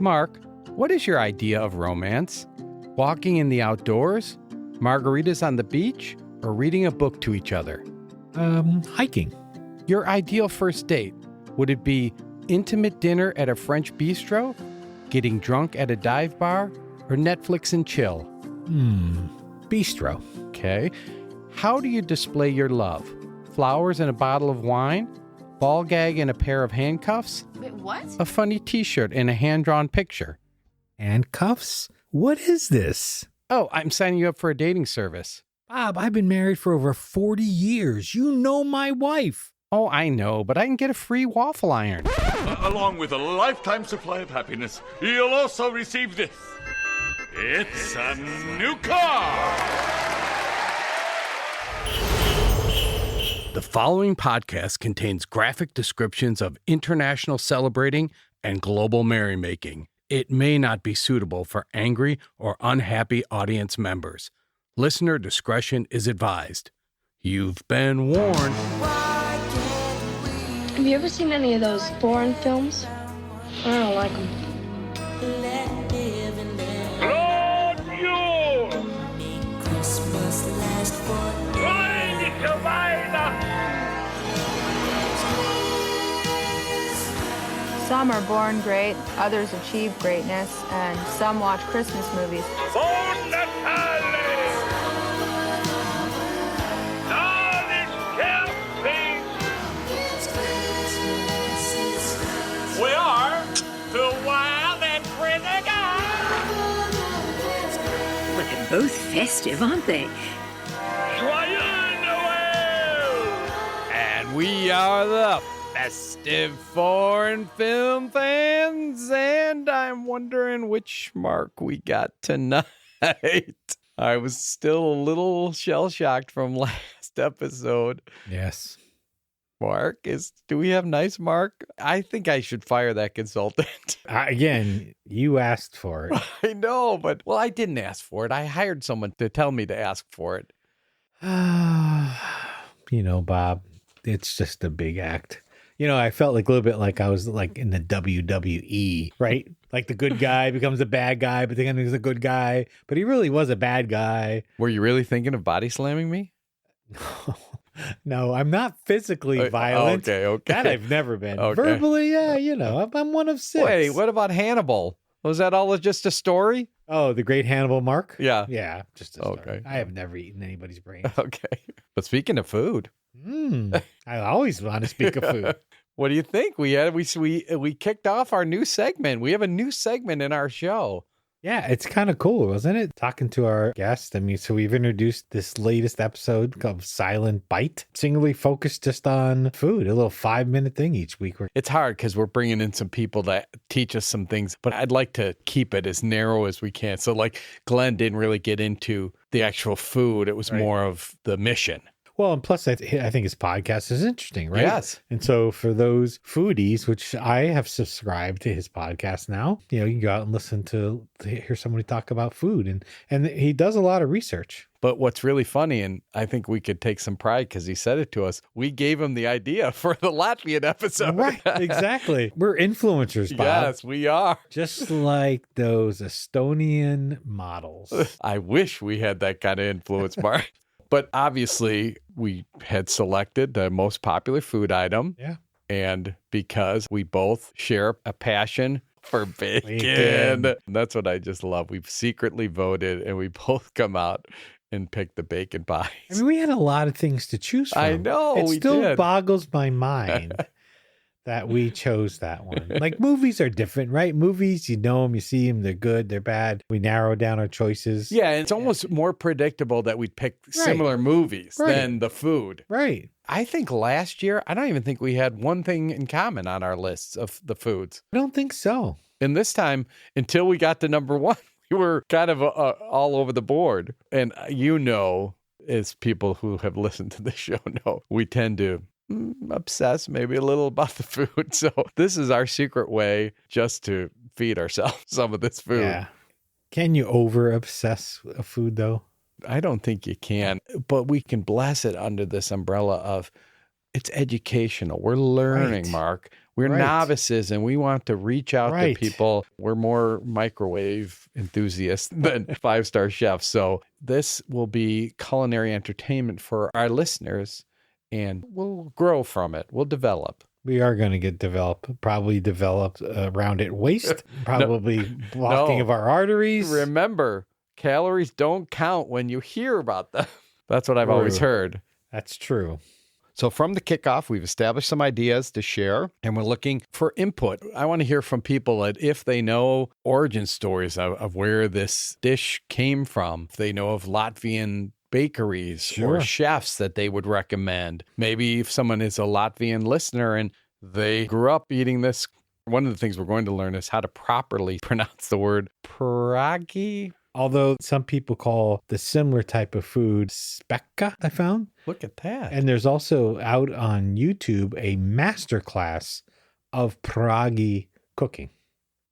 Mark, what is your idea of romance? Walking in the outdoors? Margaritas on the beach? Or reading a book to each other? Hiking. Your ideal first date? Would it be intimate dinner at a French bistro? Getting drunk at a dive bar? Or Netflix and chill? Bistro. Okay. How do you display your love? Flowers and a bottle of wine? Ball gag and a pair of handcuffs? Wait, what? A funny t-shirt and a hand-drawn picture? Handcuffs? What is this? Oh, I'm signing you up for a dating service. Bob, I've been married for over 40 years. You know my wife. Oh, I know, but I can get a free waffle iron. Along with a lifetime supply of happiness, you'll also receive this. It's a new car! The following podcast contains graphic descriptions of international celebrating and global merrymaking. It may not be suitable for angry or unhappy audience members. Listener discretion is advised. You've been warned. Have you ever seen any of those foreign films? I don't like them. Some are born great, others achieve greatness, and some watch Christmas movies. We are the wild and crazy guys. Well, they're both festive, aren't they? Joyeux Noel! And we are the Festive Foreign Film Fans, and I'm wondering which Mark we got tonight. I was still a little shell-shocked from last episode. Yes. Mark, do we have nice Mark? I think I should fire that consultant. Again, you asked for it. I know, but, well, I didn't ask for it. I hired someone to tell me to ask for it. Bob, it's just a big act. I felt like a little bit like I was like in the WWE, right? Like the good guy becomes a bad guy, but then he's a good guy, but he really was a bad guy. Were you really thinking of body slamming me? No, I'm not physically violent. Okay. That I've never been. Okay. Verbally, yeah, I'm one of six. Wait, what about Hannibal? Was that all just a story? Oh, the great Hannibal Mark? Yeah. Yeah, just a story. Okay. I have never eaten anybody's brain. Okay. But speaking of food. I always want to speak of food. What do you think? We kicked off our new segment. We have a new segment in our show. Yeah, it's kind of cool, wasn't it? Talking to our guest. So we've introduced this latest episode called Silent Bite, singly focused just on food, a little 5-minute thing each week. It's hard because we're bringing in some people that teach us some things, but I'd like to keep it as narrow as we can. So like Glenn didn't really get into the actual food. It was more of the mission. Well, and plus, I think his podcast is interesting, right? Yes. And so for those foodies, which I have subscribed to his podcast now, you can go out and listen to hear somebody talk about food. And he does a lot of research. But what's really funny, and I think we could take some pride because he said it to us, we gave him the idea for the Latvian episode. Right, exactly. We're influencers, Bob. Yes, we are. Just like those Estonian models. I wish we had that kind of influence, Mark. But obviously, we had selected the most popular food item. Yeah. And because we both share a passion for bacon. That's what I just love. We've secretly voted and we both come out and pick the bacon pies. I mean, we had a lot of things to choose from. I know. It we still did. boggles my mind that we chose that one. Like movies are different, right? Movies, you know them, you see them, they're good, they're bad. We narrow down our choices. Yeah, it's almost more predictable that we'd pick similar movies than the food. Right. I think last year, I don't even think we had one thing in common on our lists of the foods. I don't think so. And this time, until we got to number one, we were kind of all over the board. And as people who have listened to the show know, we tend to obsess maybe a little about the food. So this is our secret way just to feed ourselves some of this food. Yeah. Can you over obsess a food though? I don't think you can, but we can bless it under this umbrella of It's educational. We're learning, Right. Mark. We're Right. novices and we want to reach out Right. to people. We're more microwave enthusiasts than five-star chefs. So this will be culinary entertainment for our listeners and we'll grow from it. We'll develop. We are going to get probably developed around it waist, probably blocking No. of our arteries. Remember, calories don't count when you hear about them. That's what I've always True. heard. That's true. So from the kickoff, we've established some ideas to share, and we're looking for input. I want to hear from people that if they know origin stories of where this dish came from, if they know of Latvian bakeries or Sure. chefs that they would recommend. Maybe if someone is a Latvian listener and they grew up eating this. One of the things we're going to learn is how to properly pronounce the word pierogi. Although some people call the similar type of food spekka, I found. Look at that. And there's also out on YouTube a masterclass of pierogi cooking.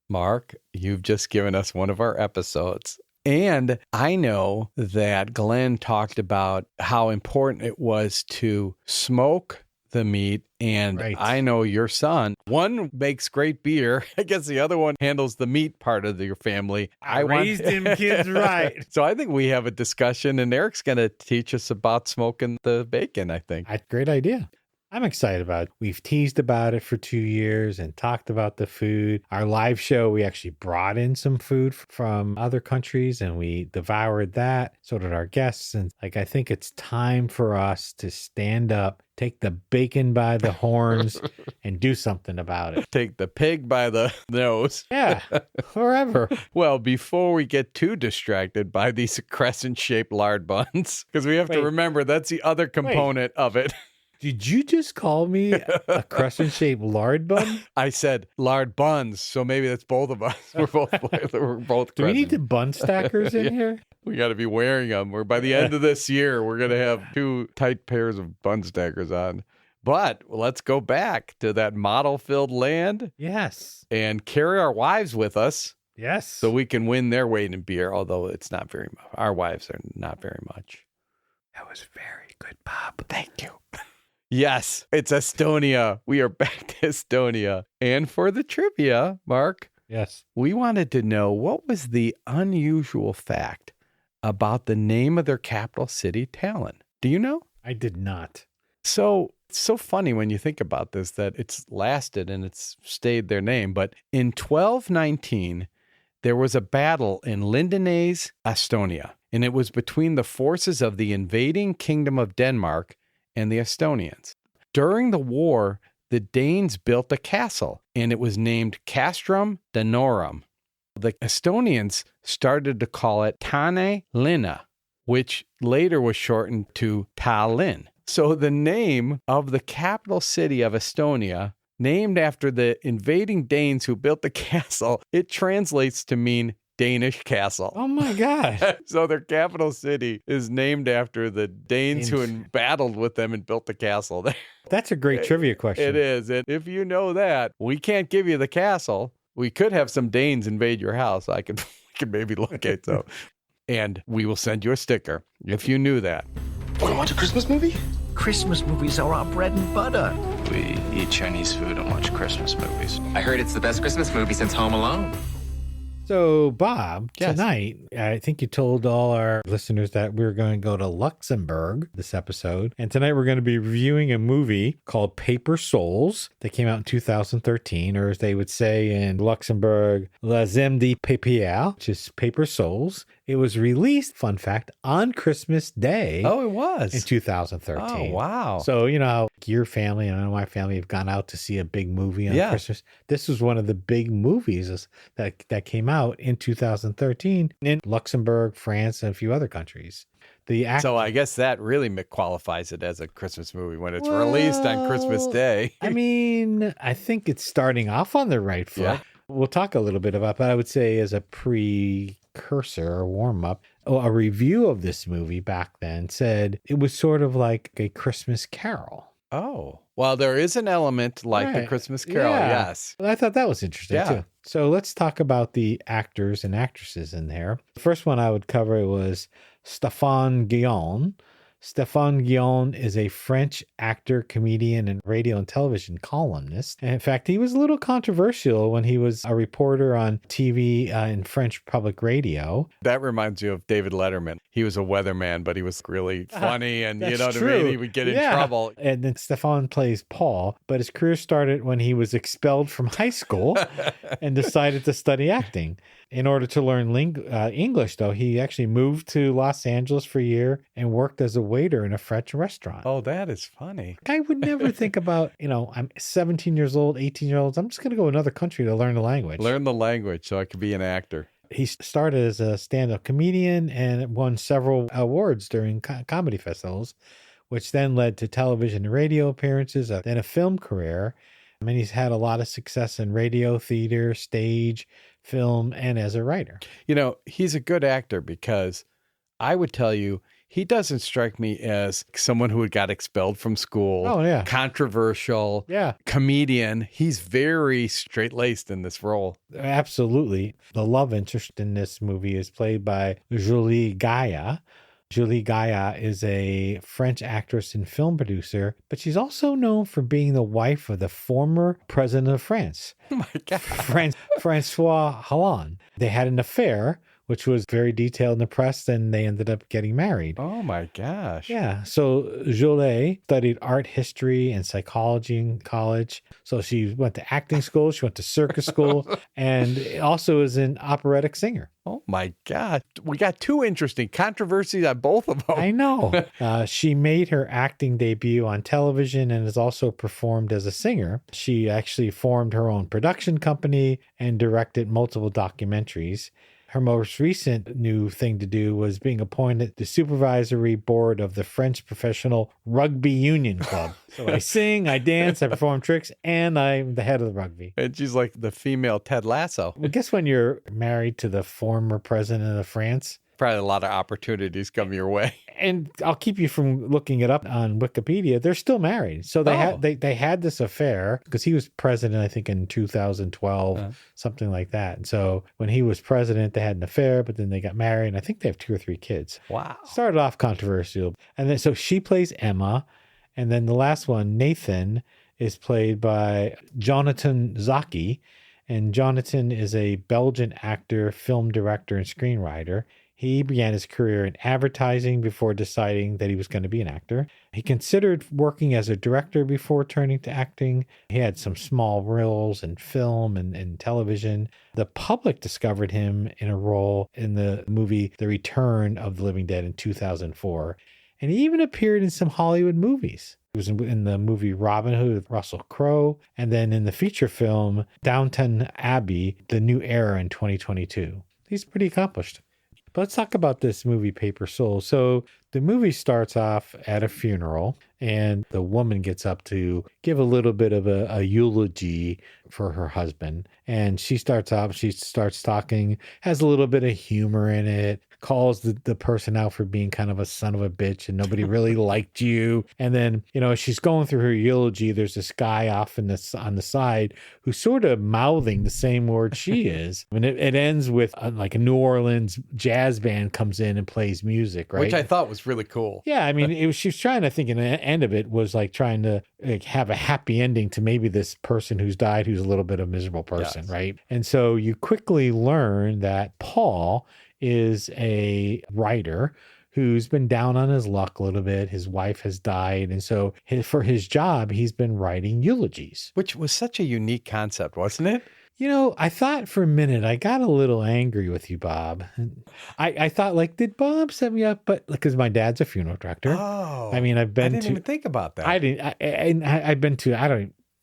Mark, you've just given us one of our episodes. And I know that Glenn talked about how important it was to smoke the meat. And Right. I know your son, one makes great beer. I guess the other one handles the meat part of your family. I raised them kids right. So I think we have a discussion and Eric's going to teach us about smoking the bacon, I think. Great idea. I'm excited about it. We've teased about it for 2 years and talked about the food. Our live show, we actually brought in some food from other countries and we devoured that. So did our guests. And I think it's time for us to stand up, take the bacon by the horns and do something about it. Take the pig by the nose. Yeah, forever. Well, before we get too distracted by these crescent-shaped lard buns, because we have to Wait. remember that's the other component of it. Did you just call me a crescent-shaped lard bun? I said lard buns, so maybe that's both of us. We're both Do we need the crescent. bun stackers in here? We got to be wearing them. By the end of this year, we're going to have 2 tight pairs of bun stackers on. But let's go back to that model-filled land Yes. and carry our wives with us Yes. so we can win their weight in beer, although it's not very much. Our wives are not very much. That was very good, Bob. Thank you. Yes, it's Estonia. We are back to Estonia. And for the trivia, Mark, Yes. we wanted to know what was the unusual fact about the name of their capital city, Tallinn. Do you know? I did not. So it's so funny when you think about this that it's lasted and it's stayed their name. But in 1219, there was a battle in Lindenays, Estonia, and it was between the forces of the invading kingdom of Denmark and the Estonians. During the war, the Danes built a castle, and it was named Castrum Danorum. The Estonians started to call it Tane Linna, which later was shortened to Tallinn. So the name of the capital city of Estonia, named after the invading Danes who built the castle, it translates to mean Danish castle. Oh my God. So their capital city is named after the Danes who battled with them and built the castle there. That's a great trivia question. It is. And if you know that, we can't give you the castle. We could have some Danes invade your house. We could maybe locate them. And we will send you a sticker if you knew that. Want to watch a Christmas movie? Christmas movies are our bread and butter. We eat Chinese food and watch Christmas movies. I heard it's the best Christmas movie since Home Alone. So, Bob, Yes. tonight, I think you told all our listeners that we're going to go to Luxembourg this episode. And tonight we're going to be reviewing a movie called Paper Souls that came out in 2013, or as they would say in Luxembourg, La Zeme de Papier, which is Paper Souls. It was released, fun fact, on Christmas Day Oh, it was. in 2013. Oh, wow. So, you know how your family and I know my family have gone out to see a big movie on Yeah. Christmas. This was one of the big movies that came out in 2013 in Luxembourg, France, and a few other countries. So I guess that really qualifies it as a Christmas movie when it's released on Christmas Day. I mean, I think it's starting off on the right foot. Yeah. We'll talk a little bit about, but I would say as a precursor or warm up, a review of this movie back then said it was sort of like a Christmas Carol. Oh, well, there is an element like the Right. Christmas Carol. Yeah. Yes. I thought that was interesting Yeah. too. So let's talk about the actors and actresses in there. The first one I would cover was Stéphane Guillaume. Stéphane Guillon is a French actor, comedian, and radio and television columnist. And in fact, he was a little controversial when he was a reporter on TV in French public radio. That reminds you of David Letterman. He was a weatherman, but he was really funny, and you know what I true. mean? He would get in trouble. And then Stéphane plays Paul, but his career started when he was expelled from high school and decided to study acting. In order to learn English, though, he actually moved to Los Angeles for a year and worked as a waiter in a French restaurant. Oh, that is funny. I would never think about, I'm 17 years old, 18 years old. I'm just going to go to another country to learn the language. Learn the language so I could be an actor. He started as a stand-up comedian and won several awards during comedy festivals, which then led to television and radio appearances, then a film career. I mean, he's had a lot of success in radio, theater, stage, film, and as a writer. He's a good actor because I would tell you, he doesn't strike me as someone who got expelled from school. Oh, yeah. Controversial. Yeah. Comedian. He's very straight-laced in this role. Absolutely. The love interest in this movie is played by Julie Gaillat. Julie Gaillat is a French actress and film producer, but she's also known for being the wife of the former president of France. Oh, my God. Francois Hollande. They had an affair, which was very detailed in the press, and they ended up getting married. Oh, my gosh. Yeah. So Julie studied art history and psychology in college. So she went to acting school. She went to circus school and also is an operatic singer. Oh, my God. We got two interesting controversies on both of them. I know. She made her acting debut on television and has also performed as a singer. She actually formed her own production company and directed multiple documentaries. Her most recent new thing to do was being appointed the supervisory board of the French Professional Rugby Union Club. So I sing, I dance, I perform tricks, and I'm the head of the rugby. And she's like the female Ted Lasso. Well, guess when you're married to the former president of France? Probably a lot of opportunities come your way. And I'll keep you from looking it up on Wikipedia. They're still married. So they had this affair because he was president, I think, in 2012, something like that. And so when he was president, they had an affair, but then they got married. And I think they have 2 or 3 kids. Wow. Started off controversial. And then so she plays Emma. And then the last one, Nathan, is played by Jonathan Zaki. And Jonathan is a Belgian actor, film director, and screenwriter. He began his career in advertising before deciding that he was going to be an actor. He considered working as a director before turning to acting. He had some small roles in film and television. The public discovered him in a role in the movie The Return of the Living Dead in 2004. And he even appeared in some Hollywood movies. He was in the movie Robin Hood with Russell Crowe, and then in the feature film Downton Abbey, The New Era in 2022. He's pretty accomplished. But let's talk about this movie, Paper Soul. So the movie starts off at a funeral, and the woman gets up to give a little bit of a eulogy for her husband. And she starts talking, has a little bit of humor in it, calls the person out for being kind of a son of a bitch and nobody really liked you. And then, as she's going through her eulogy, there's this guy off on the side who's sort of mouthing the same word she is. And it ends with like a New Orleans jazz band comes in and plays music, right? Which I thought was really cool. Yeah, I mean, she was trying, I think, in the end of it was like trying to have a happy ending to maybe this person who's died, who's a little bit of a miserable person, yes. Right? And so you quickly learn that Paul is a writer who's been down on his luck a little bit. His wife has died. And so for his job, he's been writing eulogies. Which was such a unique concept, wasn't it? I thought for a minute, I got a little angry with you, Bob. I thought, like, did Bob set me up? But because my dad's a funeral director. Oh. I mean, I didn't even think about that. I've been to, I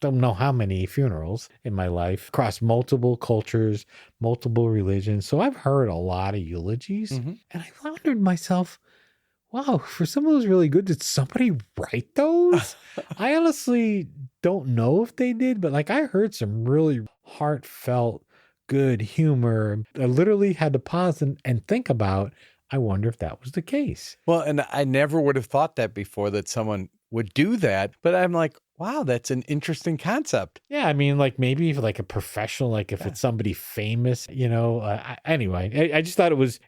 don't know how many funerals in my life across multiple cultures, multiple religions. So I've heard a lot of eulogies. Mm-hmm. And I wondered to myself, wow, for some of those really good, did somebody write those? I honestly don't know if they did, but like I heard some really heartfelt, good humor. I literally had to pause and think about, I wonder if that was the case. Well, and I never would have thought that before, that someone would do that. But I'm like, wow, that's an interesting concept. Yeah, I mean, like maybe if like a professional, like if it's somebody famous, anyway, I just thought it was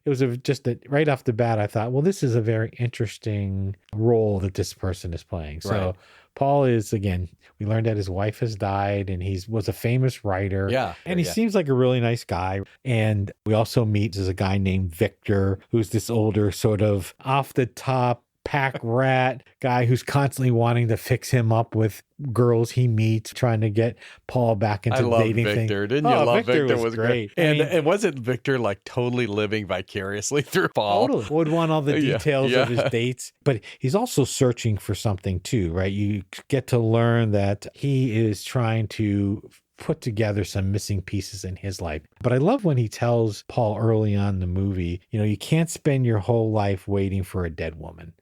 right off the bat, I thought, well, this is a very interesting role that this person is playing. So Right. Paul is, again, we learned that his wife has died and was a famous writer. Yeah. And he Yeah. seems like a really nice guy. And we also meet as a guy named Victor, who's this older sort of off the top pack rat guy who's constantly wanting to fix him up with girls he meets, trying to get Paul back into I love dating Victor. thing. Didn't you love Victor was great. I And mean, it wasn't Victor like totally living vicariously through Paul. totally would want all the Yeah, details of his yeah. dates, but he's also searching for something too, right? You get to learn that he is trying to put together some missing pieces in his life. But I love when he tells Paul early on in the movie, you can't spend your whole life waiting for a dead woman,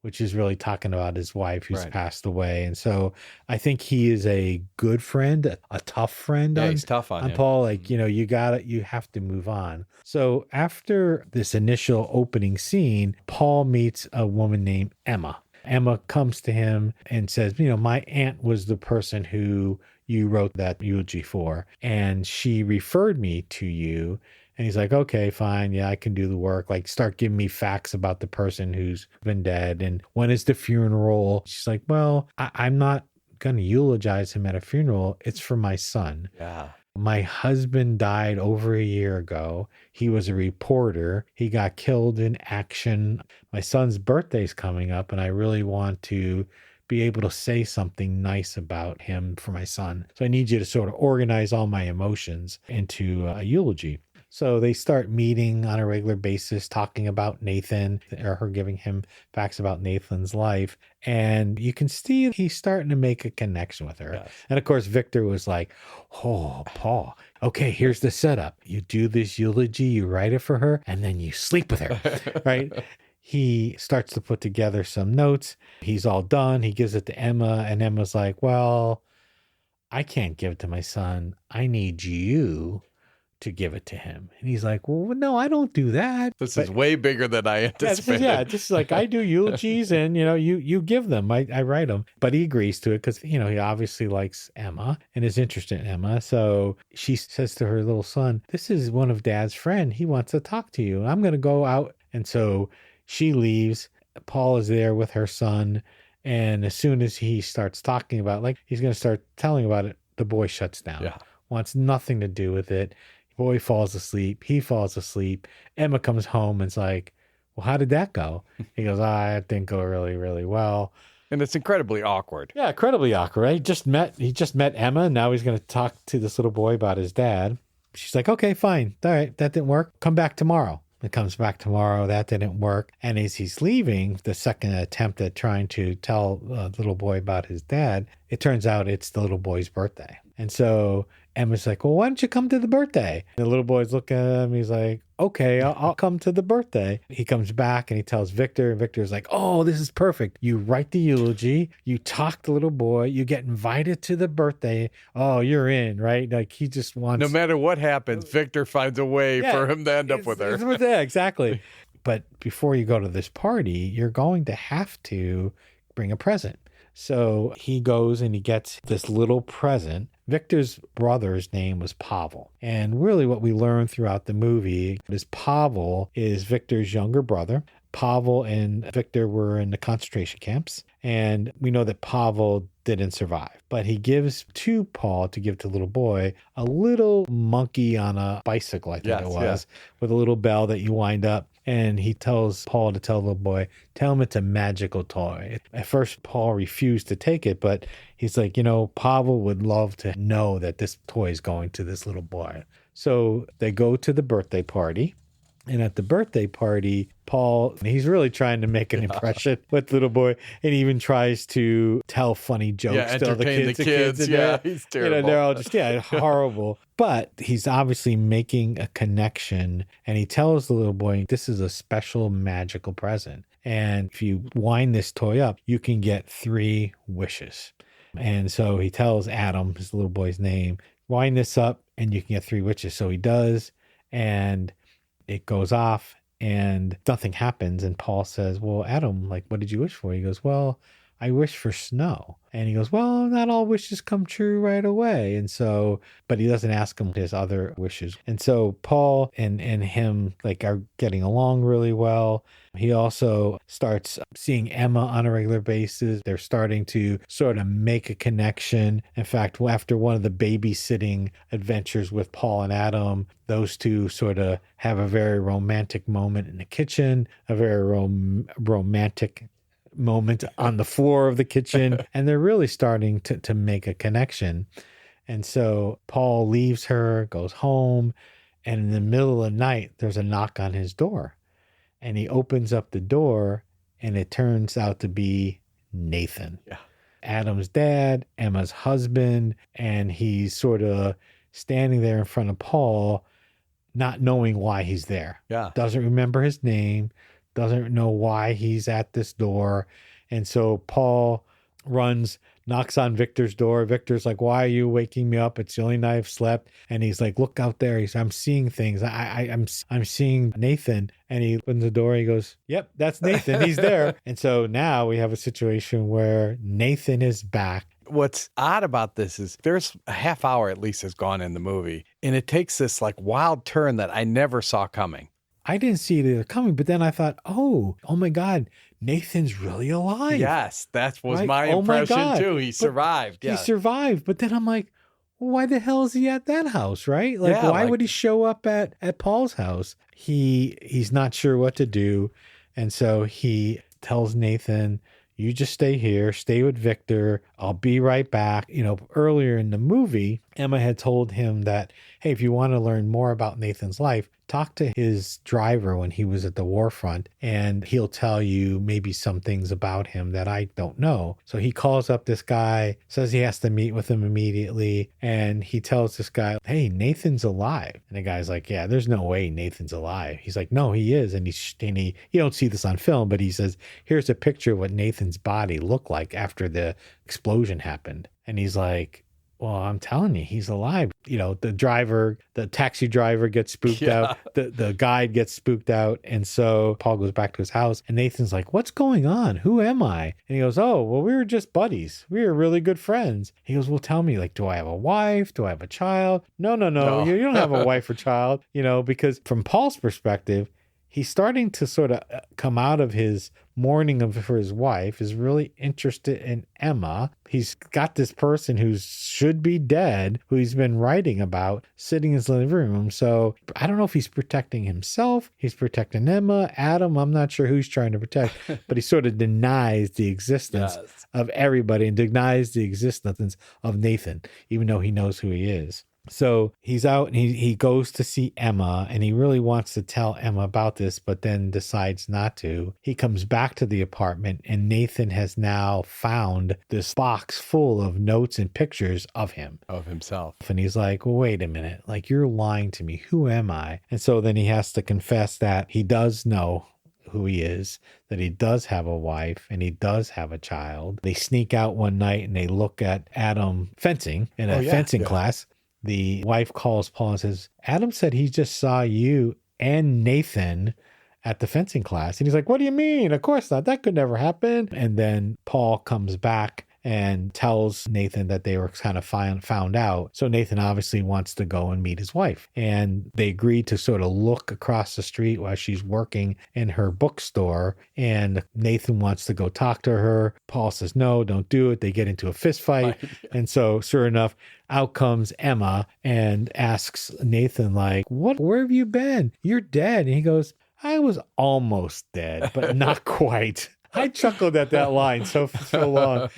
which is really talking about his wife who's Right. passed away. And so I think he is a good friend, a tough friend Yeah, on, he's tough on him. Paul. Like, you have to move on. So after this initial opening scene, Paul meets a woman named Emma. Emma comes to him and says, my aunt was the person who you wrote that eulogy for, and she referred me to you. And he's like, okay, fine. Yeah, I can do the work. Like, start giving me facts about the person who's been dead. And when is the funeral? She's like, well, I'm not going to eulogize him at a funeral. It's for my son. Yeah. My husband died over a year ago. He was a reporter. He got killed in action. My son's birthday's coming up, and I really want to be able to say something nice about him for my son. So I need you to sort of organize all my emotions into a eulogy. So they start meeting on a regular basis, talking about Nathan, or her giving him facts about Nathan's life. And you can see he's starting to make a connection with her. Yes. And of course, Victor was like, oh, Paul, okay, here's the setup. You do this eulogy, you write it for her, and then you sleep with her, right? He starts to put together some notes. He's all done. He gives it to Emma, and Emma's like, well, I can't give it to my son. I need you to give it to him. And he's like, well, no, I don't do that. This is way bigger than I anticipated. This is like, I do eulogies and, you give them, I write them. But he agrees to it because, he obviously likes Emma and is interested in Emma. So she says to her little son, this is one of Dad's friend. He wants to talk to you. I'm going to go out. And so she leaves. Paul is there with her son. And as soon as he starts talking about, like, he's going to start telling about it, the boy shuts down. Yeah. Wants nothing to do with it. Boy falls asleep. He falls asleep. Emma comes home and's like, well, how did that go? He goes, it didn't go really, really well. And it's incredibly awkward. Yeah, incredibly awkward. Right? He just met Emma. And now he's going to talk to this little boy about his dad. She's like, okay, fine. All right, that didn't work. Come back tomorrow. It comes back tomorrow. That didn't work. And as he's leaving, the second attempt at trying to tell the little boy about his dad, it turns out it's the little boy's birthday. And so Emma's like, well, why don't you come to the birthday? The little boy's looking at him. He's like, okay, I'll come to the birthday. He comes back and he tells Victor, and Victor's like, oh, this is perfect. You write the eulogy, you talk to the little boy, you get invited to the birthday. Oh, you're in, right? Like, he just wants... No matter what happens, Victor finds a way for him to end up with her. Yeah, exactly. But before you go to this party, you're going to have to bring a present. So he goes and he gets this little present. Victor's brother's name was Pavel. And really what we learn throughout the movie is Pavel is Victor's younger brother. Pavel and Victor were in the concentration camps. And we know that Pavel didn't survive. But he gives to Paul to give to the little boy a little monkey on a bicycle, I think it was, with a little bell that you wind up. And he tells Paul to tell the little boy, tell him it's a magical toy. At first, Paul refused to take it, but he's like, Pavel would love to know that this toy is going to this little boy. So they go to the birthday party. And at the birthday party, Paul, he's really trying to make an impression with the little boy, and he even tries to tell funny jokes to the kids. Yeah, he's terrible. They're all just, horrible. But he's obviously making a connection, and he tells the little boy, this is a special magical present. And if you wind this toy up, you can get 3 wishes. And so he tells Adam, his little boy's name, wind this up and you can get 3 wishes. So he does, and it goes off and nothing happens. And Paul says, well, Adam, like, what did you wish for? He goes, well, I wish for snow. And he goes, well, not all wishes come true right away. And so, but he doesn't ask him his other wishes. And so Paul and him like are getting along really well. He also starts seeing Emma on a regular basis. They're starting to sort of make a connection. In fact, after one of the babysitting adventures with Paul and Adam, those two sort of have a very romantic moment in the kitchen, a very romantic moment on the floor of the kitchen. And they're really starting to make a connection. And so Paul leaves her, goes home, and in the middle of the night, there's a knock on his door. And he opens up the door, and it turns out to be Nathan. Yeah. Adam's dad, Emma's husband, and he's sort of standing there in front of Paul, not knowing why he's there. Yeah. Doesn't remember his name, doesn't know why he's at this door. And so Paul runs, knocks on Victor's door. Victor's like, why are you waking me up? It's the only night I've slept. And he's like, look out there. He's, I'm seeing things. I'm seeing Nathan. And he opens the door. He goes, yep, that's Nathan. He's there. And so now we have a situation where Nathan is back. What's odd about this is there's a half hour at least has gone in the movie, and it takes this like wild turn that I never saw coming. I didn't see it coming, but then I thought, oh my God, Nathan's really alive. Yes, that was right? my impression too. He survived. Yeah. He survived. But then I'm like, well, why the hell is he at that house, right? Like, why would he show up at Paul's house? He's not sure what to do. And so he tells Nathan, you just stay here, stay with Victor. I'll be right back. You know, earlier in the movie, Emma had told him that, hey, if you want to learn more about Nathan's life, talk to his driver when he was at the war front, and he'll tell you maybe some things about him that I don't know. So he calls up this guy, says he has to meet with him immediately, and he tells this guy, hey, Nathan's alive. And the guy's like, yeah, there's no way Nathan's alive. He's like, no, he is. And you don't see this on film, but he says, here's a picture of what Nathan's body looked like after the explosion happened. And he's like, well, I'm telling you, he's alive. You know, the taxi driver gets spooked out. The guide gets spooked out. And so Paul goes back to his house, and Nathan's like, what's going on? Who am I? And he goes, oh, well, we were just buddies. We were really good friends. He goes, well, tell me, like, do I have a wife? Do I have a child? No. You don't have a wife or child, you know, because from Paul's perspective, he's starting to sort of come out of his mourning for his wife, is really interested in Emma. He's got this person who should be dead, who he's been writing about, sitting in his living room. So I don't know if he's protecting himself. He's protecting Emma, Adam. I'm not sure who he's trying to protect, but he sort of denies the existence of everybody and denies the existence of Nathan, even though he knows who he is. So he's out and he goes to see Emma, and he really wants to tell Emma about this, but then decides not to. He comes back to the apartment, and Nathan has now found this box full of notes and pictures of him. Of himself. And he's like, well, wait a minute, like, you're lying to me. Who am I? And so then he has to confess that he does know who he is, that he does have a wife and he does have a child. They sneak out one night and they look at Adam fencing in a fencing class. The wife calls Paul and says, Adam said he just saw you and Nathan at the fencing class. And he's like, what do you mean? Of course not. That could never happen. And then Paul comes back and tells Nathan that they were kind of found out. So Nathan obviously wants to go and meet his wife. And they agreed to sort of look across the street while she's working in her bookstore. And Nathan wants to go talk to her. Paul says, no, don't do it. They get into a fist fight. And so sure enough, out comes Emma and asks Nathan, like, where have you been? You're dead. And he goes, I was almost dead, but not quite. I chuckled at that line so long.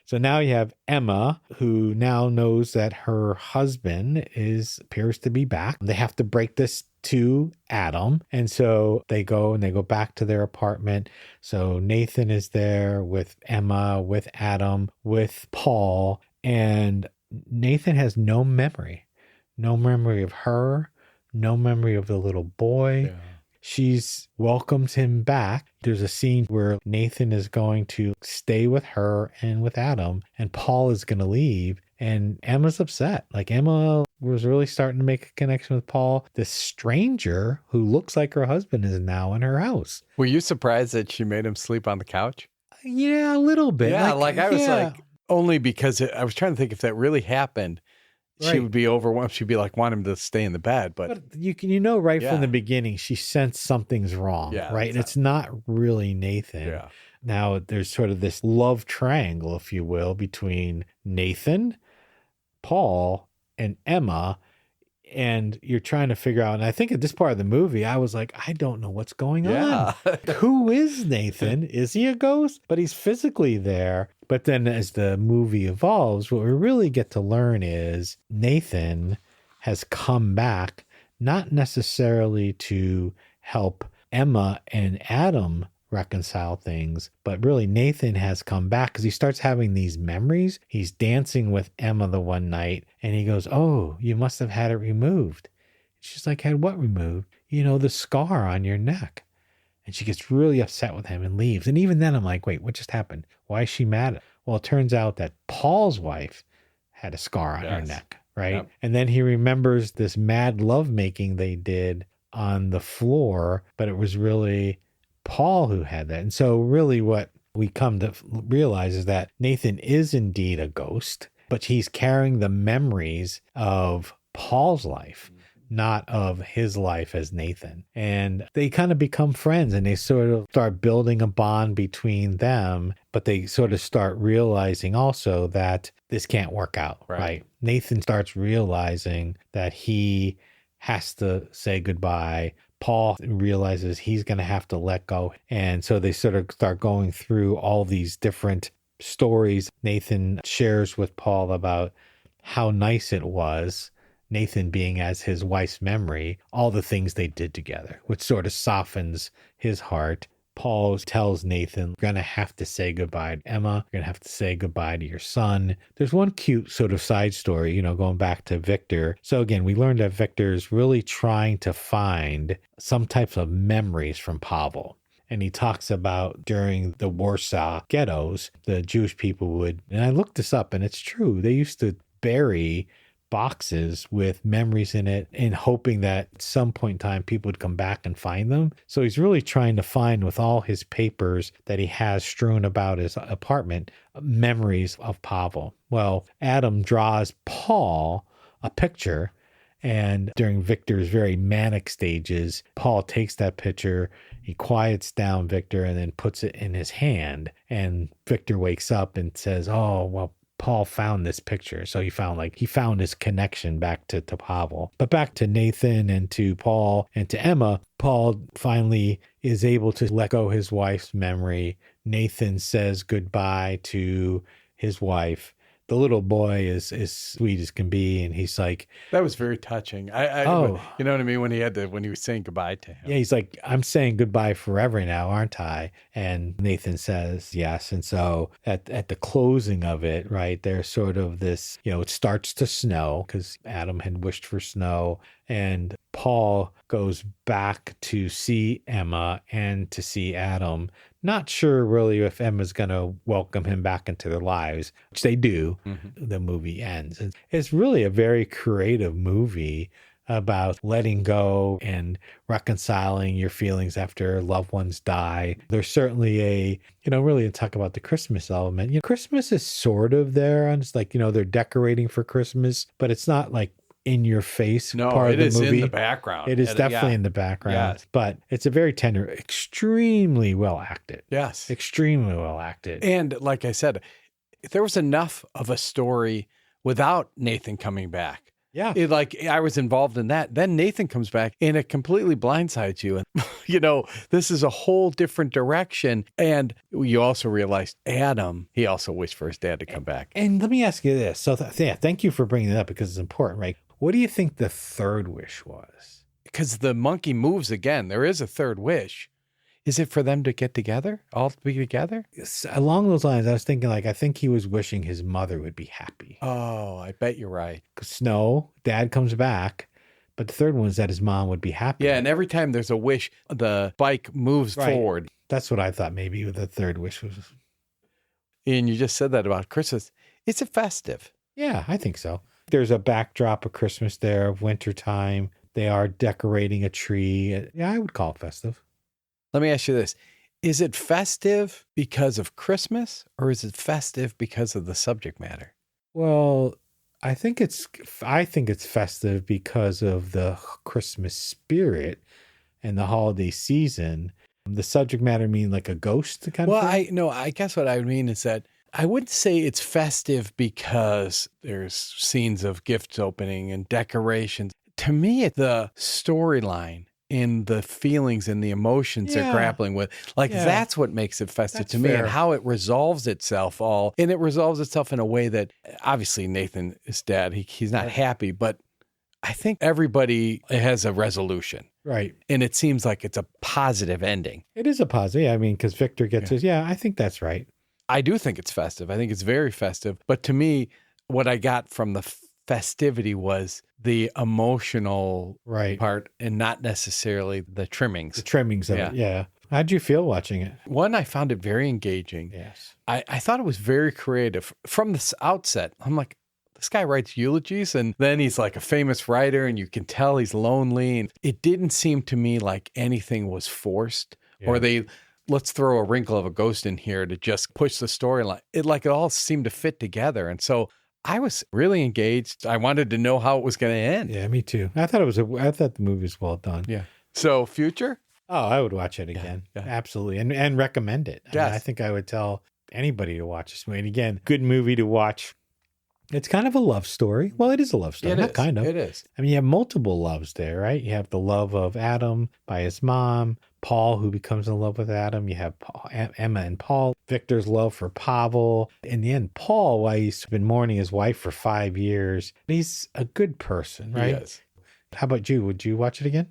So now you have Emma, who now knows that her husband appears to be back. They have to break this to Adam. And so they go back to their apartment. So Nathan is there with Emma, with Adam, with Paul. And Nathan has no memory of her, no memory of the little boy. Yeah. She's welcomes him back. There's a scene where Nathan is going to stay with her and with Adam, and Paul is going to leave, and Emma's upset. Like, Emma was really starting to make a connection with Paul. This stranger who looks like her husband is now in her house. Were you surprised that she made him sleep on the couch? Yeah, a little bit. Yeah, like I was like, only because I was trying to think if that really happened, she Right. would be overwhelmed. She'd be like, want him to stay in the bed. But you can, right Yeah. from the beginning, she sensed something's wrong, Yeah, right? And it's not really Nathan. yeah. Now there's sort of this love triangle, if you will, between Nathan, Paul, and Emma. And you're trying to figure out, and I think at this part of the movie, I was like, I don't know what's going on. Who is Nathan? Is he a ghost? But he's physically there. But then as the movie evolves, what we really get to learn is Nathan has come back, not necessarily to help Emma and Adam reconcile things, but really Nathan has come back because he starts having these memories. He's dancing with Emma the one night and he goes, oh, you must have had it removed. She's like, had what removed? The scar on your neck. And she gets really upset with him and leaves. And even then I'm like, wait, what just happened? Why is she mad? Well, it turns out that Paul's wife had a scar on her neck, right? Yep. And then he remembers this mad lovemaking they did on the floor, but it was really Paul who had that. And so really what we come to realize is that Nathan is indeed a ghost, but he's carrying the memories of Paul's life, not of his life as Nathan. And they kind of become friends and they sort of start building a bond between them, but they sort of start realizing also that this can't work out, right? Nathan starts realizing that he has to say goodbye. Paul realizes he's going to have to let go. And so they sort of start going through all these different stories. Nathan shares with Paul about how nice it was, Nathan being as his wife's memory, all the things they did together, which sort of softens his heart. Paul tells Nathan, you're going to have to say goodbye to Emma. You're going to have to say goodbye to your son. There's one cute sort of side story, going back to Victor. So again, we learned that Victor's really trying to find some types of memories from Pavel. And he talks about during the Warsaw ghettos, the Jewish people would, and I looked this up and it's true, they used to bury boxes with memories in it and hoping that at some point in time people would come back and find them. So he's really trying to find, with all his papers that he has strewn about his apartment, memories of Pavel. Well, Adam draws Paul a picture, and during Victor's very manic stages, Paul takes that picture, he quiets down Victor and then puts it in his hand, and Victor wakes up and says, oh, well, Paul found this picture. So he found his connection back to Pavel. But back to Nathan and to Paul and to Emma, Paul finally is able to let go his wife's memory. Nathan says goodbye to his wife. The little boy is as sweet as can be, and he's like, that was very touching. You know what I mean? When he was saying goodbye to him. Yeah, he's like, I'm saying goodbye forever now, aren't I? And Nathan says yes. And so at the closing of it, right, there's sort of this, it starts to snow because Adam had wished for snow, and Paul goes back to see Emma and to see Adam. Not sure really if Emma's going to welcome him back into their lives, which they do. Mm-hmm. The movie ends. It's really a very creative movie about letting go and reconciling your feelings after loved ones die. There's certainly really to talk about the Christmas element. Christmas is sort of there, and it's like, they're decorating for Christmas, but it's not like in your face part of the movie. It is in the background. It is definitely in the background, yes. But it's a very tender, extremely well acted. Yes. Extremely well acted. And like I said, there was enough of a story without Nathan coming back. Yeah. I was involved in that. Then Nathan comes back and it completely blindsides you. And, this is a whole different direction. And you also realize Adam, he also wished for his dad to come back. And let me ask you this. So thank you for bringing it up because it's important, right? What do you think the third wish was? Because the monkey moves again. There is a third wish. Is it for them to get together, all to be together? Along those lines, I was thinking, I think he was wishing his mother would be happy. Oh, I bet you're right. Snow, dad comes back, but the third one is that his mom would be happy. Yeah, and every time there's a wish, the bike moves forward. That's what I thought maybe the third wish was. And you just said that about Christmas. It's a festive. Yeah, I think so. There's a backdrop of Christmas there, of wintertime. They are decorating a tree. Yeah, I would call it festive. Let me ask you this. Is it festive because of Christmas, or is it festive because of the subject matter? Well, I think it's festive because of the Christmas spirit and the holiday season. The subject matter mean like a ghost kind of thing? I guess what I would mean is that I wouldn't say it's festive because there's scenes of gifts opening and decorations. To me, the storyline in the feelings and the emotions they're grappling with, that's what makes it festive to me, and how it resolves itself all. And it resolves itself in a way that, obviously Nathan is dead. He's not happy, but I think everybody has a resolution. Right. And it seems like it's a positive ending. It is a positive. I mean, because Victor gets his, I think that's right. I do think it's festive. I think it's very festive. But to me, what I got from the festivity was the emotional part and not necessarily the trimmings. The trimmings of it, yeah. How'd you feel watching it? One, I found it very engaging. Yes. I thought it was very creative. From the outset, I'm like, this guy writes eulogies, and then he's like a famous writer, and you can tell he's lonely. And it didn't seem to me like anything was forced, or let's throw a wrinkle of a ghost in here to just push the storyline. It all seemed to fit together. And so I was really engaged. I wanted to know how it was going to end. Yeah, me too. I thought the movie was well done. Yeah. So future? Oh, I would watch it again. Yeah. Absolutely. And recommend it. I think I would tell anybody to watch this movie. And again, good movie to watch. It's kind of a love story. Well, it is a love story. It is. I mean, you have multiple loves there, right? You have the love of Adam by his mom, Paul, who becomes in love with Adam. You have Emma and Paul, Victor's love for Pavel. In the end, Paul, while he's been mourning his wife for 5 years, he's a good person, right? Yes. How about you? Would you watch it again?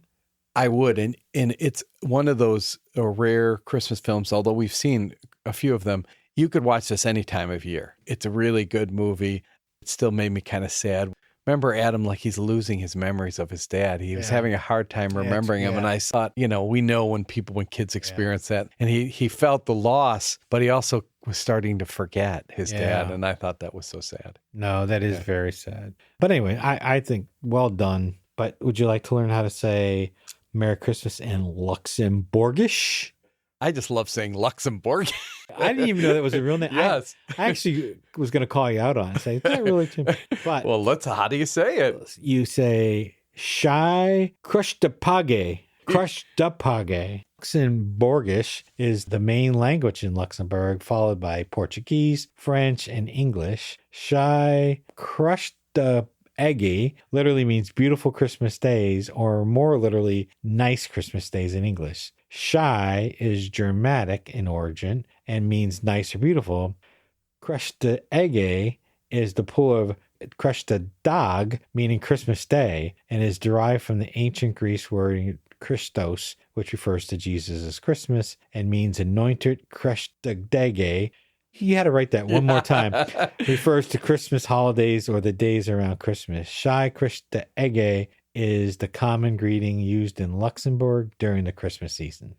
I would. And it's one of those rare Christmas films, although we've seen a few of them. You could watch this any time of year. It's a really good movie. It still made me kind of sad. Remember Adam, like he's losing his memories of his dad. He was having a hard time remembering him. And I thought, we know when kids experience that. And he felt the loss, but he also was starting to forget his dad. And I thought that was so sad. No, that is very sad. But anyway, I think well done. But would you like to learn how to say Merry Christmas in Luxembourgish? I just love saying Luxembourg. I didn't even know that was a real name. Yes. I actually was going to call you out on it. Say, is that really true? But well, how do you say it? You say, Shy Krushtapage. Krushtapage. Luxembourgish is the main language in Luxembourg, followed by Portuguese, French, and English. Shy Krushtapage literally means beautiful Christmas days, or more literally, nice Christmas days in English. Shy is Germanic in origin and means nice or beautiful. Krushtapage is the plural of Krushtdag, meaning Christmas Day, and is derived from the ancient Greek word Christos, which refers to Jesus as Christmas and means anointed. Krushtdag, you had to write that one more time, refers to Christmas holidays or the days around Christmas. Shy Krushtapage is the common greeting used in Luxembourg during the Christmas season.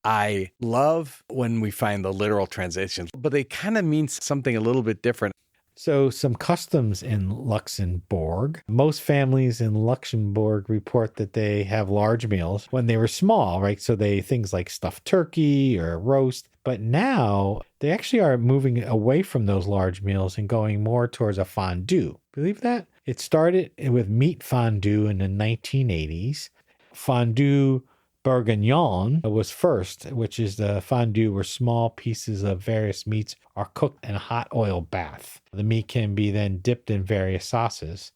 I love when we find the literal translations, but they kind of mean something a little bit different. So some customs in Luxembourg. Most families in Luxembourg report that they have large meals when they were small, right? So things like stuffed turkey or roast. But now they actually are moving away from those large meals and going more towards a fondue. Believe that? It started with meat fondue in the 1980s. Fondue bourguignon was first, which is the fondue where small pieces of various meats are cooked in a hot oil bath. The meat can be then dipped in various sauces.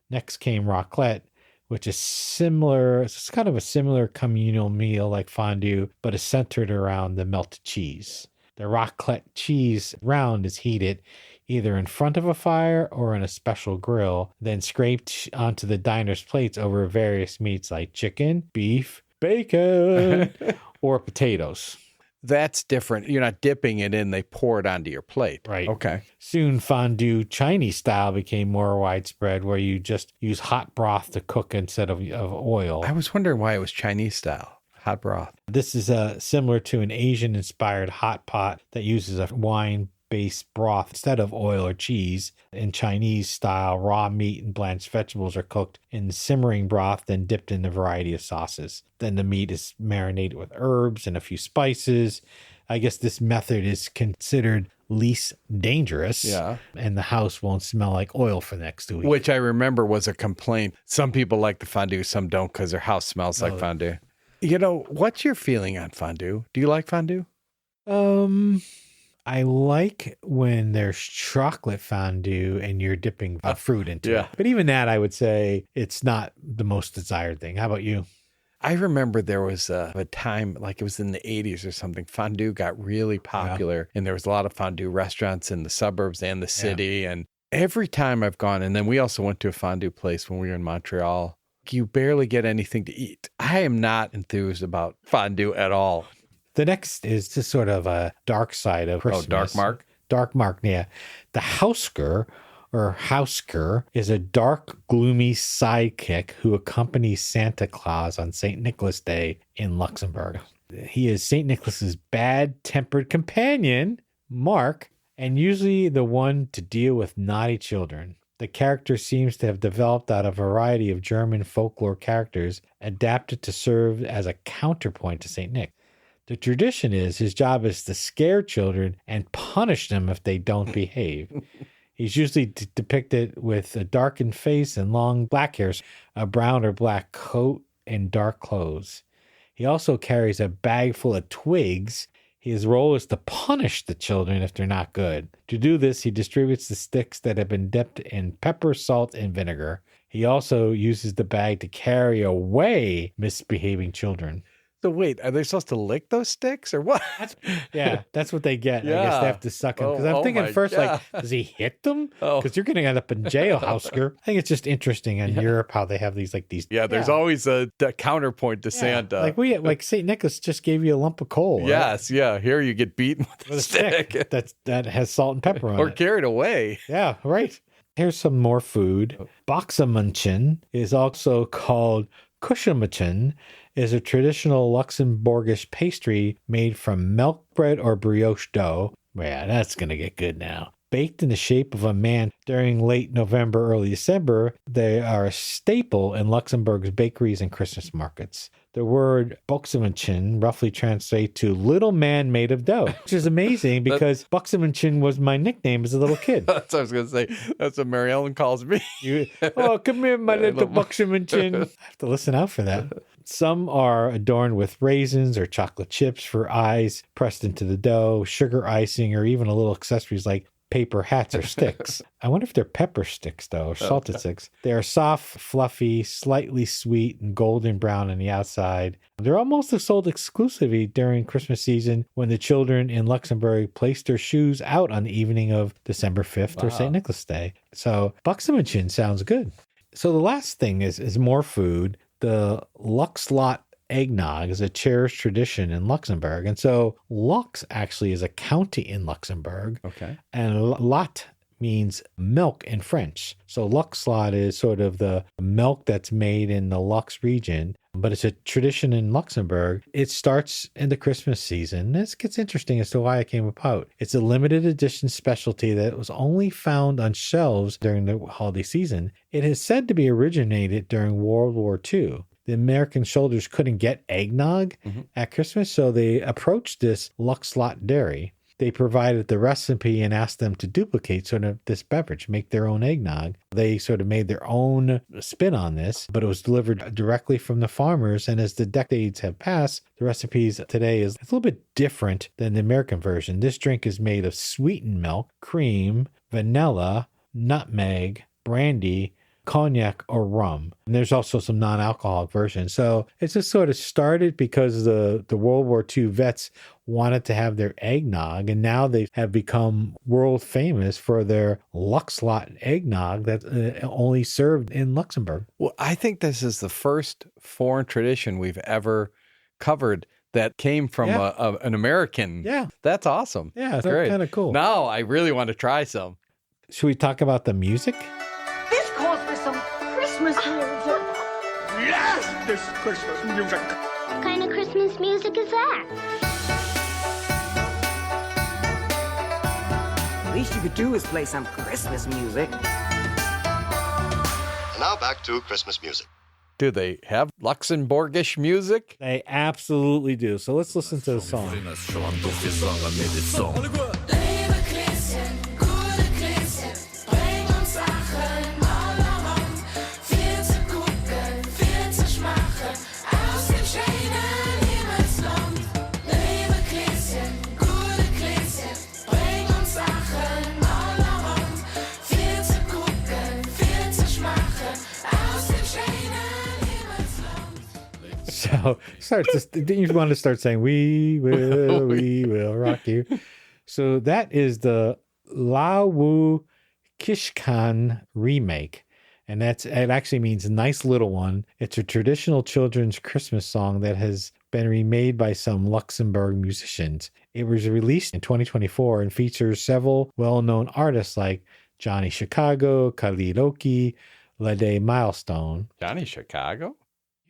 Next came raclette, which is similar. It's kind of a similar communal meal like fondue, but is centered around the melted cheese. The raclette cheese round is heated either in front of a fire or on a special grill, then scraped onto the diner's plates over various meats like chicken, beef, bacon, or potatoes. That's different. You're not dipping it in, they pour it onto your plate. Right. Okay. Soon fondue Chinese style became more widespread, where you just use hot broth to cook instead of oil. I was wondering why it was Chinese style, hot broth. This is similar to an Asian-inspired hot pot that uses a wine-based broth instead of oil or cheese. In Chinese style, raw meat and blanched vegetables are cooked in simmering broth, then dipped in a variety of sauces. Then the meat is marinated with herbs and a few spices. I guess this method is considered least dangerous. Yeah. And the house won't smell like oil for the next 2 weeks. Which I remember was a complaint. Some people like the fondue, some don't because their house smells like fondue. What's your feeling on fondue? Do you like fondue? I like when there's chocolate fondue and you're dipping fruit into it. But even that, I would say it's not the most desired thing. How about you? I remember there was a time, like it was in the 80s or something, fondue got really popular. And there was a lot of fondue restaurants in the suburbs and the city. And every time I've gone, and then we also went to a fondue place when we were in Montreal, you barely get anything to eat. I am not enthused about fondue at all. The next is just sort of a dark side of Christmas. Oh, Dark Mark? Dark Mark, yeah. The Housker or Housker is a dark, gloomy sidekick who accompanies Santa Claus on St. Nicholas Day in Luxembourg. He is St. Nicholas's bad-tempered companion, Mark, and usually the one to deal with naughty children. The character seems to have developed out of a variety of German folklore characters adapted to serve as a counterpoint to St. Nick. The tradition is his job is to scare children and punish them if they don't behave. He's usually depicted with a darkened face and long black hairs, a brown or black coat, and dark clothes. He also carries a bag full of twigs. His role is to punish the children if they're not good. To do this, he distributes the sticks that have been dipped in pepper, salt, and vinegar. He also uses the bag to carry away misbehaving children. So wait, are they supposed to lick those sticks or what? That's what they get. I guess they have to suck them. Because I'm thinking first, like, does he hit them? Because you're going to end up in jail, Housker. I think it's just interesting in Europe how they have these. Yeah, there's always a counterpoint to Santa. Like St. Nicholas just gave you a lump of coal. Yes, yeah. Here you get beaten with a stick. That has salt and pepper on it. Or carried away. Yeah, right. Here's some more food. Boxamunchen is also called Kuschelmännchen, is a traditional Luxembourgish pastry made from milk bread or brioche dough. Yeah, that's going to get good now. Baked in the shape of a man during late November, early December, they are a staple in Luxembourg's bakeries and Christmas markets. The word Boxamunchen roughly translates to little man made of dough, which is amazing because Boxamunchen was my nickname as a little kid. That's what I was going to say. That's what Mary Ellen calls me. Come here, my little Boxamunchen. I have to listen out for that. Some are adorned with raisins or chocolate chips for eyes pressed into the dough, sugar icing, or even a little accessories like paper hats or sticks. I wonder if they're pepper sticks, though, or salted sticks. They are soft, fluffy, slightly sweet, and golden brown on the outside. They're almost sold exclusively during Christmas season when the children in Luxembourg place their shoes out on the evening of December 5th or St. Nicholas Day. So Boxamunchen sounds good. So the last thing is more food. The Luxlot eggnog is a cherished tradition in Luxembourg. And so Lux actually is a county in Luxembourg. Okay. And Lot means milk in French. So Luxlot is sort of the milk that's made in the Lux region, but it's a tradition in Luxembourg. It starts in the Christmas season. This gets interesting as to why it came about. It's a limited edition specialty that was only found on shelves during the holiday season. It is said to be originated during World War II. The American soldiers couldn't get eggnog at Christmas, so they approached this Luxlot dairy. They provided the recipe and asked them to duplicate sort of this beverage, make their own eggnog. They sort of made their own spin on this, but it was delivered directly from the farmers. And as the decades have passed, the recipes today is a little bit different than the American version. This drink is made of sweetened milk, cream, vanilla, nutmeg, brandy, cognac, or rum. And there's also some non-alcoholic versions. So it's just sort of started because the World War II vets wanted to have their eggnog, and now they have become world famous for their Luxlot eggnog that's only served in Luxembourg. Well, I think this is the first foreign tradition we've ever covered that came from an American. Yeah. That's awesome. Yeah, it's great. Kind of cool. Now I really want to try some. Should we talk about the music? This calls for some Christmas music. Yes, this Christmas music. What kind of Christmas music is that? The least you could do is play some Christmas music. And now back to Christmas music. Do they have Luxembourgish music? They absolutely do. So let's listen to the song. So didn't you want to start saying, we will rock you? So that is the La Wu Kishkan remake. And it actually means nice little one. It's a traditional children's Christmas song that has been remade by some Luxembourg musicians. It was released in 2024 and features several well-known artists like Johnny Chicago, Khalid Oki, Lede Milestone. Johnny Chicago?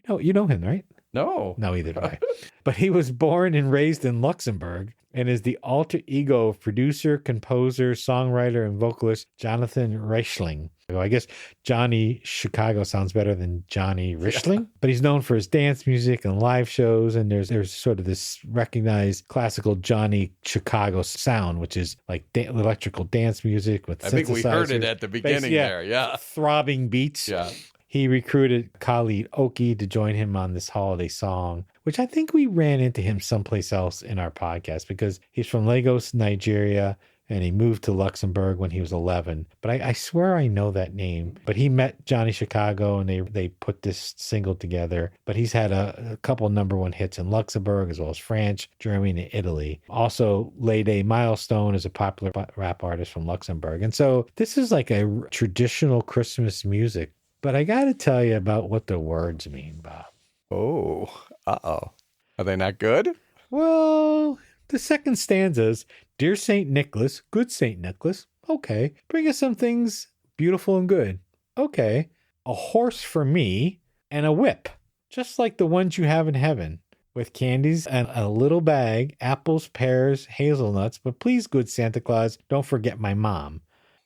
You know him, right? No. No, either do I. But he was born and raised in Luxembourg and is the alter ego of producer, composer, songwriter, and vocalist Jonathan Reichling. I guess Johnny Chicago sounds better than Johnny Reichling, but he's known for his dance music and live shows. And there's sort of this recognized classical Johnny Chicago sound, which is like electrical dance music with synthesizers. I think we heard it at the beginning there. Yeah. Throbbing beats. Yeah. He recruited Khalid Oki to join him on this holiday song, which I think we ran into him someplace else in our podcast because he's from Lagos, Nigeria, and he moved to Luxembourg when he was 11. But I swear I know that name. But he met Johnny Chicago and they put this single together. But he's had a couple number one hits in Luxembourg as well as France, Germany, and Italy. Also, Lede Milestone is a popular rap artist from Luxembourg. And so this is like a traditional Christmas music. But I got to tell you about what the words mean, Bob. Oh, uh-oh. Are they not good? Well, the second stanza is, Dear St. Nicholas, good St. Nicholas, okay, bring us some things beautiful and good. Okay, a horse for me and a whip, just like the ones you have in heaven, with candies and a little bag, apples, pears, hazelnuts, but please, good Santa Claus, don't forget my mom.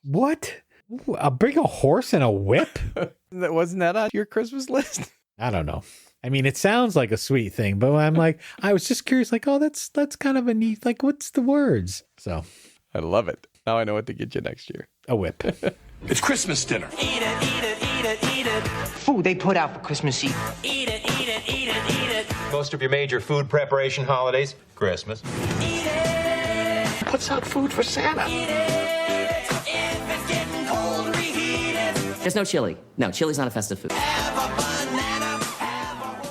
What? I'll bring a horse and a whip? Wasn't that on your Christmas list? I don't know. I mean, it sounds like a sweet thing, but I'm like, I was just curious, like, oh, that's kind of a neat, like, what's the words? So. I love it. Now I know what to get you next year. A whip. It's Christmas dinner. Eat it, eat it, eat it, eat it. Food they put out for Christmas Eve. Eat it, eat it, eat it, eat it. Most of your major food preparation holidays, Christmas. Eat it. Puts out food for Santa. Eat it. If it's getting cold, reheat it. There's no chili. No, chili's not a festive food.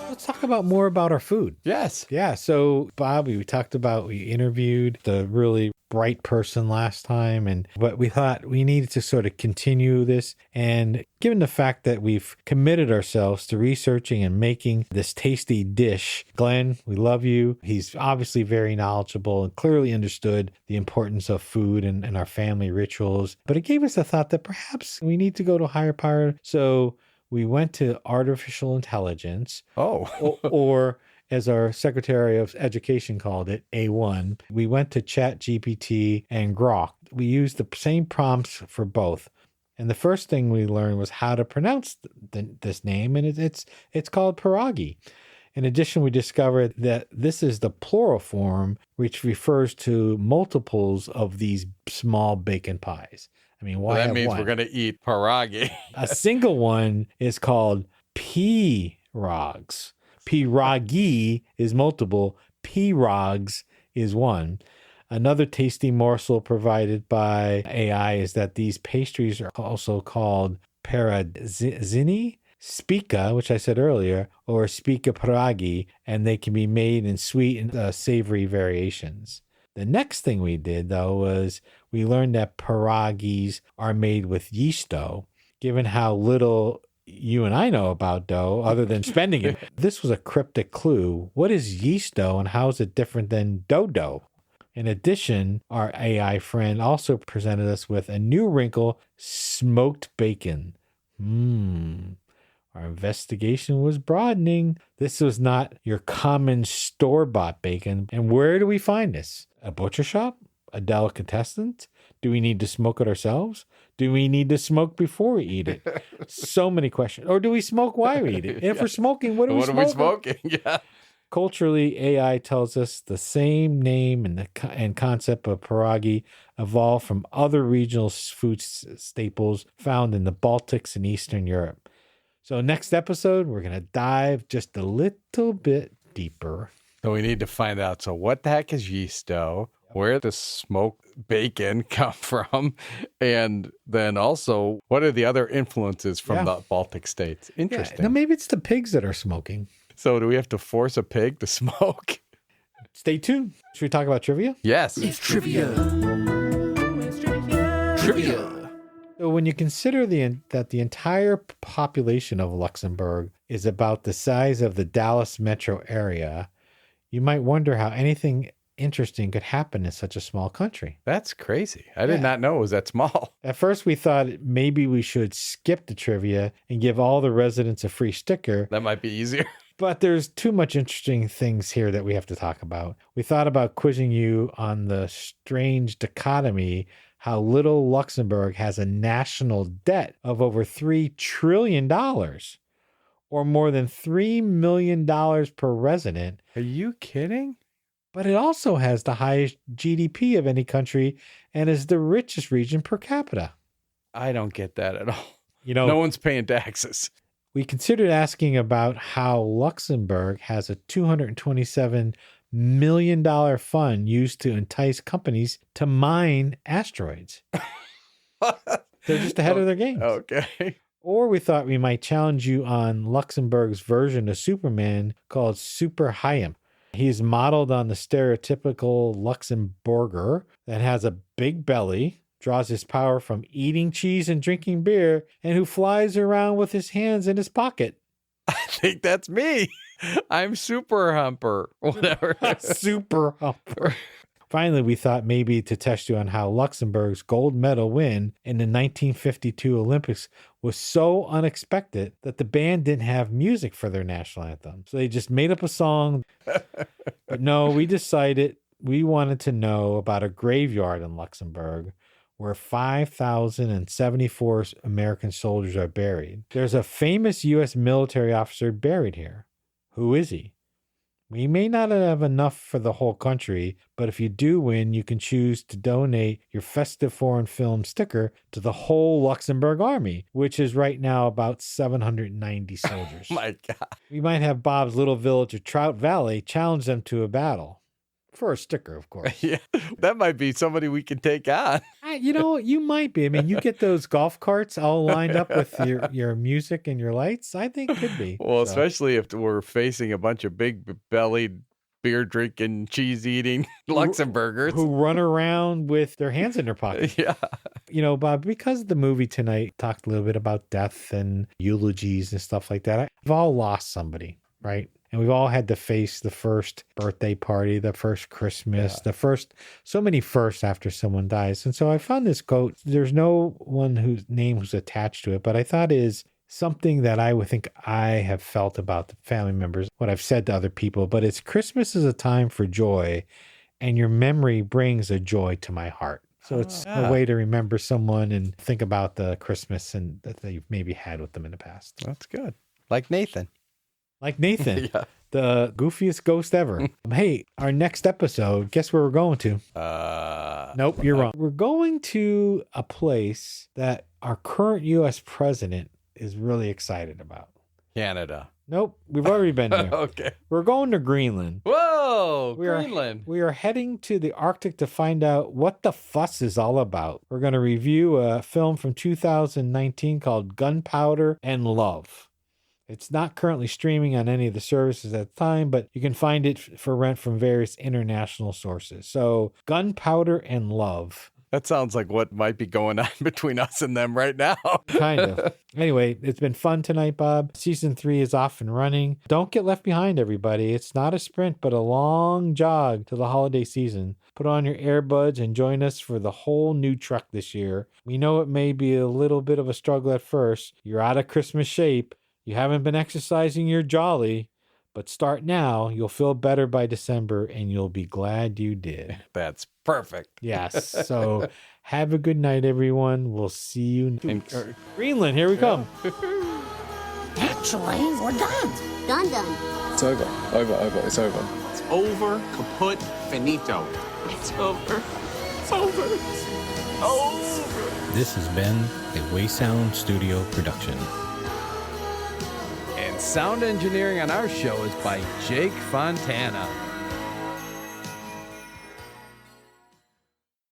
Let's talk about more about our food. Yes. Yeah. So, Bob, we interviewed the really bright person last time, but we thought we needed to sort of continue this. And given the fact that we've committed ourselves to researching and making this tasty dish, Glenn, we love you. He's obviously very knowledgeable and clearly understood the importance of food and our family rituals. But it gave us a thought that perhaps we need to go to a higher power. So we went to artificial intelligence. Oh. or as our Secretary of Education called it, A1. We went to ChatGPT and Grok. We used the same prompts for both. And the first thing we learned was how to pronounce this name, and it's called pierogi. In addition, we discovered that this is the plural form, which refers to multiples of these small bacon pies. I mean, why? Well, that have means one? we're going to eat pierogi. A single one is called pierogs. Pierogi is multiple. Pierogs is one. Another tasty morsel provided by AI is that these pastries are also called perazini, spica, which I said earlier, or spica pierogi, and they can be made in sweet and savory variations. The next thing we did, though, was we learned that pierogis are made with yeast dough. Given how little you and I know about dough, other than spending it, this was a cryptic clue. What is yeast dough and how is it different than dough? In addition, our AI friend also presented us with a new wrinkle, smoked bacon. Our investigation was broadening. This was not your common store-bought bacon. And where do we find this? A butcher shop? A delicatessen? Do we need to smoke it ourselves? Do we need to smoke before we eat it? So many questions. Or do we smoke while we eat it? And if we're smoking, what are we smoking? Yeah. Culturally, AI tells us the same name and concept of pierogi evolved from other regional food staples found in the Baltics and Eastern Europe. So next episode, we're going to dive just a little bit deeper. So we need to find out, so what the heck is yeast dough? Where does smoked bacon come from? And then also, what are the other influences from the Baltic states? Interesting. Yeah. Now, maybe it's the pigs that are smoking. So do we have to force a pig to smoke? Stay tuned. Should we talk about trivia? Yes. It's trivia. Trivia. So when you consider that the entire population of Luxembourg is about the size of the Dallas metro area, you might wonder how anything interesting could happen in such a small country. That's crazy. I did not know it was that small. At first, we thought maybe we should skip the trivia and give all the residents a free sticker. That might be easier. But there's too much interesting things here that we have to talk about. We thought about quizzing you on the strange dichotomy, how little Luxembourg has a national debt of over $3 trillion, or more than $3 million per resident. Are you kidding? But it also has the highest GDP of any country and is the richest region per capita. I don't get that at all. No one's paying taxes. We considered asking about how Luxembourg has a $227 million fund used to entice companies to mine asteroids. They're just ahead of their game. Okay. Or we thought we might challenge you on Luxembourg's version of Superman called Super Hyam. He's modeled on the stereotypical Luxembourger that has a big belly, draws his power from eating cheese and drinking beer, and who flies around with his hands in his pocket. I think that's me. I'm Super Humper. Whatever. Super Humper. Finally, we thought maybe to test you on how Luxembourg's gold medal win in the 1952 Olympics was so unexpected that the band didn't have music for their national anthem. So they just made up a song. But no, we decided we wanted to know about a graveyard in Luxembourg where 5,074 American soldiers are buried. There's a famous U.S. military officer buried here. Who is he? We may not have enough for the whole country, but if you do win, you can choose to donate your Festive Foreign Film sticker to the whole Luxembourg army, which is right now about 790 soldiers. Oh my God. We might have Bob's little village of Trout Valley challenge them to a battle. For a sticker, of course. Yeah, that might be somebody we can take on. You might be. I mean, you get those golf carts all lined up with your music and your lights. I think it could be. Well, especially if we're facing a bunch of big-bellied, beer-drinking, cheese-eating Luxembourgers. Who run around with their hands in their pockets. Yeah. Bob, because the movie tonight talked a little bit about death and eulogies and stuff like that, we've all lost somebody, right? And we've all had to face the first birthday party, the first Christmas, so many firsts after someone dies. And so I found this quote. There's no one whose name was attached to it, but I thought is something that I would think I have felt about the family members, what I've said to other people, but it's Christmas is a time for joy, and your memory brings a joy to my heart. So it's a way to remember someone and think about the Christmas and that you've maybe had with them in the past. That's good. Like Nathan. Yeah. The goofiest ghost ever. Hey, our next episode, guess where we're going to? Nope, you're wrong. We're going to a place that our current U.S. president is really excited about. Canada. Nope, we've already been there. Okay. We're going to Greenland. Whoa, Greenland. We are heading to the Arctic to find out what the fuss is all about. We're going to review a film from 2019 called Gunpowder and Love. It's not currently streaming on any of the services at the time, but you can find it for rent from various international sources. So, Gunpowder and Love. That sounds like what might be going on between us and them right now. Kind of. Anyway, it's been fun tonight, Bob. Season 3 is off and running. Don't get left behind, everybody. It's not a sprint, but a long jog to the holiday season. Put on your earbuds and join us for the whole new truck this year. We know it may be a little bit of a struggle at first. You're out of Christmas shape. You haven't been exercising your jolly, But start now. You'll feel better by December, and you'll be glad you did. That's perfect. Yes. So have a good night, everyone. We'll see you in Greenland. Here we come. Actually, we're done. Done. It's over. It's over. It's over, kaput, finito. It's over. It's over. It's over. This has been a Way Sound Studio production. And sound engineering on our show is by Jake Fontana.